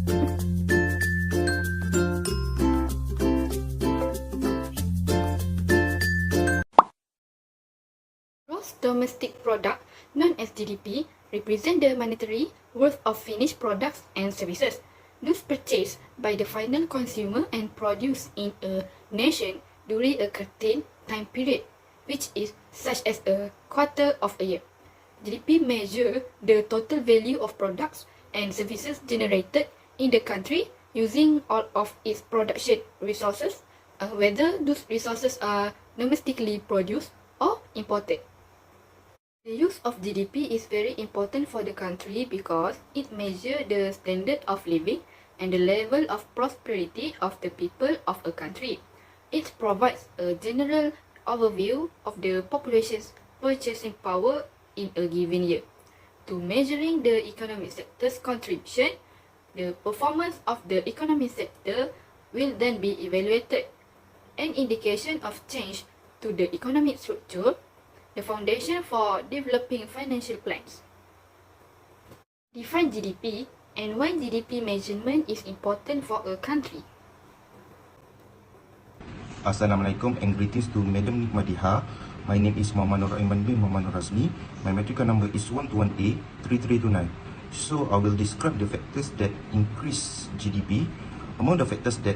Gross domestic product, known as GDP, represent the monetary worth of finished products and services, those purchased by the final consumer and produced in a nation during a certain time period, which is such as a quarter of a year. GDP measures the total value of products and services generated in the country using all of its production resources, whether those resources are domestically produced or imported. The use of GDP is very important for the country because it measures the standard of living and the level of prosperity of the people of a country. It provides a general overview of the population's purchasing power in a given year. To measuring the economic sector's contribution, the performance of the economic sector will then be evaluated. An indication of change to the economic structure, the foundation for developing financial plans. Define GDP and why GDP measurement is important for a country. Assalamualaikum and greetings to Madam Nikmadiha. My name is Muhammad Nur Aiman bin Muhammad Nur Razmi. My matrical number is 121A3329. So I will describe the factors that increase GDP. Among the factors that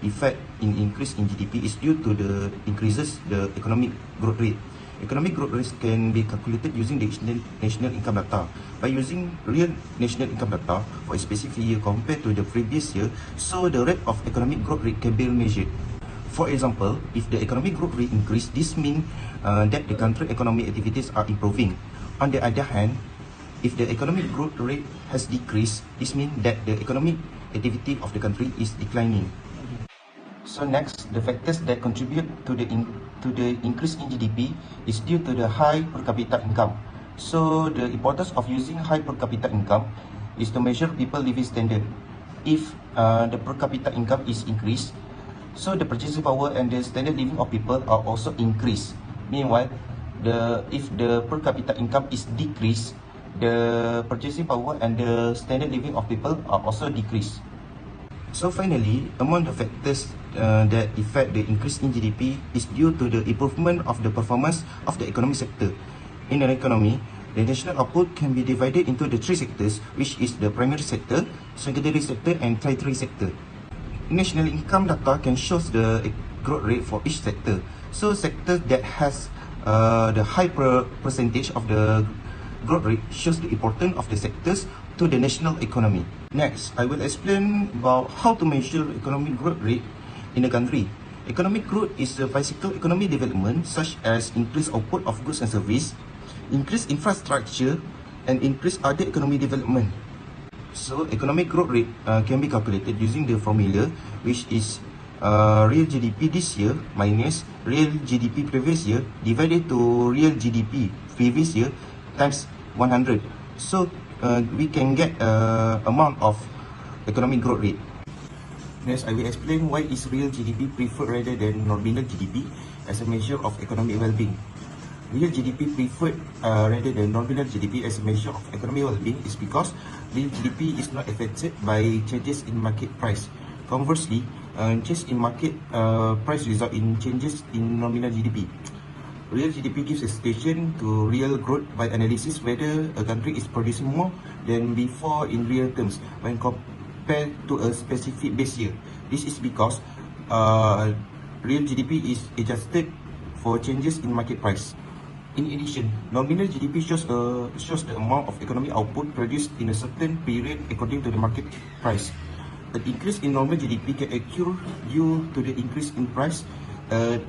effect in increase in GDP is due to the increases the economic growth rate. Economic growth rate can be calculated using the national income data. By using real national income data for a specific year compared to the previous year, so the rate of economic growth rate can be measured. For example, if the economic growth rate increase, this means that the country economic activities are improving. On the other hand, if the economic growth rate has decreased, this means that the economic activity of the country is declining. So next, the factors that contribute to the increase in GDP is due to the high per capita income. So the importance of using high per capita income is to measure people living standard. If the per capita income is increased, so the purchasing power and the standard living of people are also increased. Meanwhile, if the per capita income is decreased, the purchasing power and the standard living of people are also decreased. So finally, among the factors that affect the increase in GDP is due to the improvement of the performance of the economic sector. In an economy, the national output can be divided into the three sectors, which is the primary sector, secondary sector and tertiary sector. National income data can show the growth rate for each sector. So sectors that has the high percentage of the growth rate shows the importance of the sectors to the national economy. Next, I will explain about how to measure economic growth rate in a country. Economic growth is a physical economic development such as increased output of goods and service, increased infrastructure, and increased other economic development. So economic growth rate can be calculated using the formula, which is real GDP this year minus real GDP previous year divided to real GDP previous year times 100. So we can get amount of economic growth rate. Next, I will explain why is real GDP preferred rather than nominal GDP as a measure of economic well-being. Real GDP preferred rather than nominal GDP as a measure of economic well-being is because real GDP is not affected by changes in market price. Conversely, changes in market price result in changes in nominal GDP. Real GDP gives a station to real growth by analysis whether a country is producing more than before in real terms when compared to a specific base year. This is because real GDP is adjusted for changes in market price. In addition, nominal GDP shows the amount of economic output produced in a certain period according to the market price. An increase in normal GDP can occur due to the increase in price,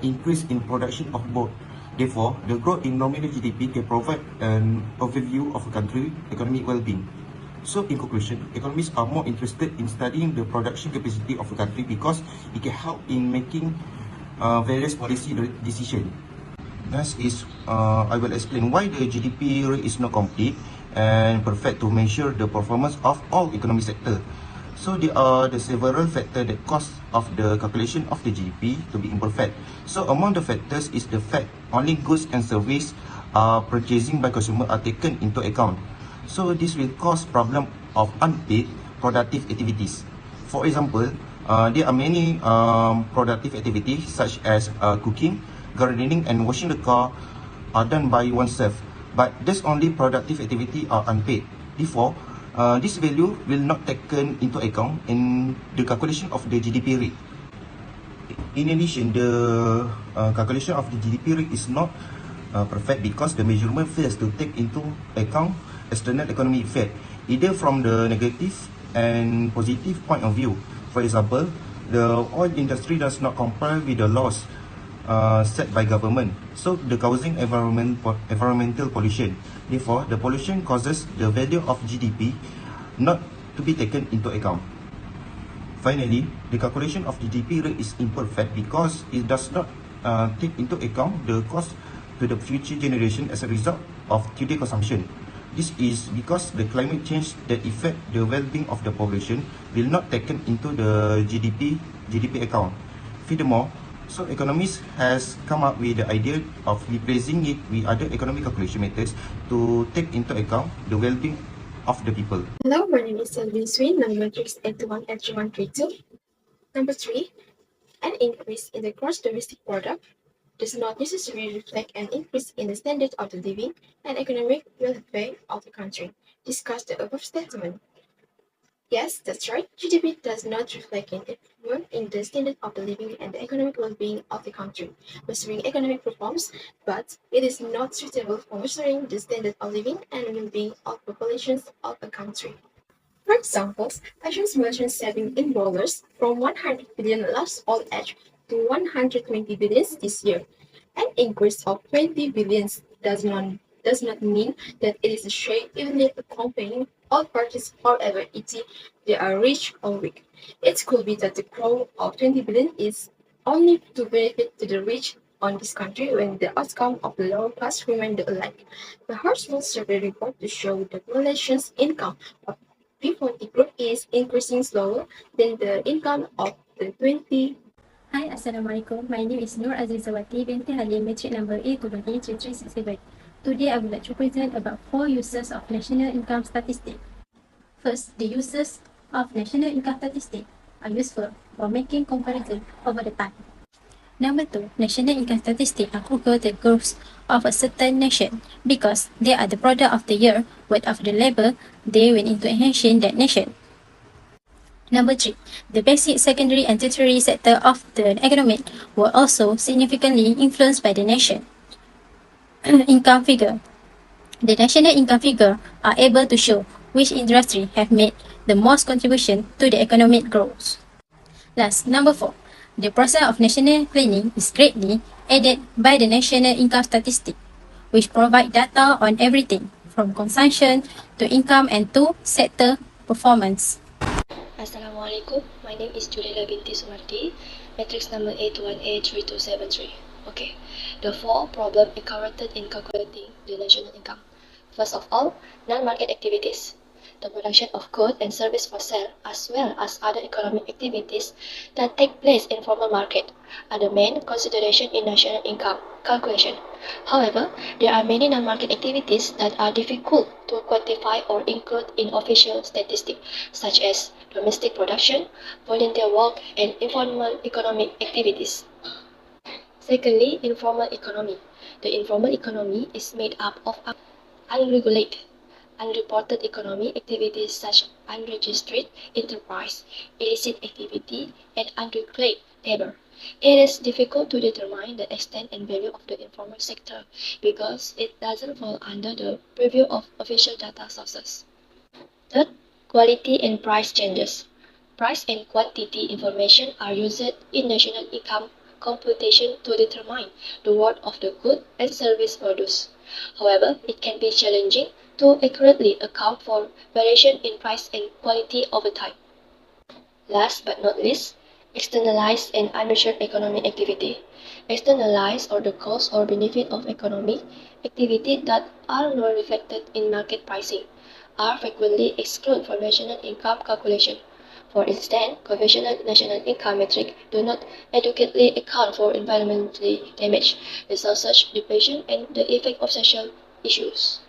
increase in production of both. Therefore, the growth in nominal GDP can provide an overview of a country's economic well-being. So, in conclusion, economists are more interested in studying the production capacity of a country because it can help in making various policy decisions. Next is, I will explain why the GDP rate is not complete and perfect to measure the performance of all economic sectors. So there are the several factors that cause of the calculation of the GDP to be imperfect. So among the factors is the fact only goods and services purchasing by consumer are taken into account. So this will cause problem of unpaid productive activities. For example, there are many productive activities such as cooking, gardening, and washing the car are done by oneself. But this only productive activity are unpaid. Therefore, this value will not taken into account in the calculation of the GDP rate. In addition, the calculation of the GDP rate is not perfect because the measurement fails to take into account external economic effect, either from the negative and positive point of view. For example, the oil industry does not comply with the laws set by government, so the causing environmental pollution. Therefore, the pollution causes the value of GDP not to be taken into account. Finally, the calculation of the GDP rate is imperfect because it does not take into account the cost to the future generation as a result of today consumption. This is because the climate change that affect the well-being of the population will not taken into the GDP account. Furthermore, so economists has come up with the idea of replacing it with other economic calculation methods to take into account the well-being of the people. Hello, my name is Selvin Swin, number matrix 818132. Number 3, an increase in the gross domestic product does not necessarily reflect an increase in the standard of the living and economic welfare of the country. Discuss the above statement. Yes, that's right. GDP does not reflect an improvement in the standard of the living and the economic well-being of the country, measuring economic performance, but it is not suitable for measuring the standard of living and well-being of populations of a country. For example, Asians mentioned saving in dollars from 100 billion last oil age to 120 billions this year. An increase of 20 billions does not mean that it is shared evenly accompanying all parties, however they are rich or weak. It could be that the growth of 20 billion is only to benefit to the rich on this country when the outcome of the lower class remain alike. The Hartsville survey report to show the population's income of P40 group is increasing slower than the income of the 20. Hi, Assalamualaikum. My name is Nur Azizawati binti Halim, matric number A2A3367. Today, I would like to present about 4 uses of national income statistic. First, the uses of national income statistic are useful for making comparison over the time. Number 2, national income statistics are equal to the growth of a certain nation because they are the product of the year worth of the labor they went into enhancing that nation. Number 3, the basic, secondary, and tertiary sector of the economy were also significantly influenced by the nation income figure. The national income figure are able to show which industry have made the most contribution to the economic growth. Last, number 4, the process of national planning is greatly aided by the national income statistic, which provide data on everything from consumption to income and to sector performance. Assalamualaikum, my name is Julia binti Sumarti, matrix number 81A3273. Okay, the 4 problems encountered in calculating the national income. First of all, non-market activities. The production of goods and services for sale, as well as other economic activities that take place in formal market, are the main consideration in national income calculation. However, there are many non-market activities that are difficult to quantify or include in official statistics, such as domestic production, volunteer work, and informal economic activities. Secondly, informal economy. The informal economy is made up of unregulated, unreported economic activities such as unregistered enterprise, illicit activity, and unregulated labor. It is difficult to determine the extent and value of the informal sector because it doesn't fall under the purview of official data sources. Third, quality and price changes. Price and quantity information are used in national income computation to determine the worth of the good and service produced. However, it can be challenging to accurately account for variation in price and quality over time. Last but not least, externalized and unmeasured economic activity. Externalized or the cost or benefit of economic activity that are not reflected in market pricing are frequently excluded from national income calculation. For instance, conventional national income metrics do not adequately account for environmental damage, resource depletion, and the effect of social issues.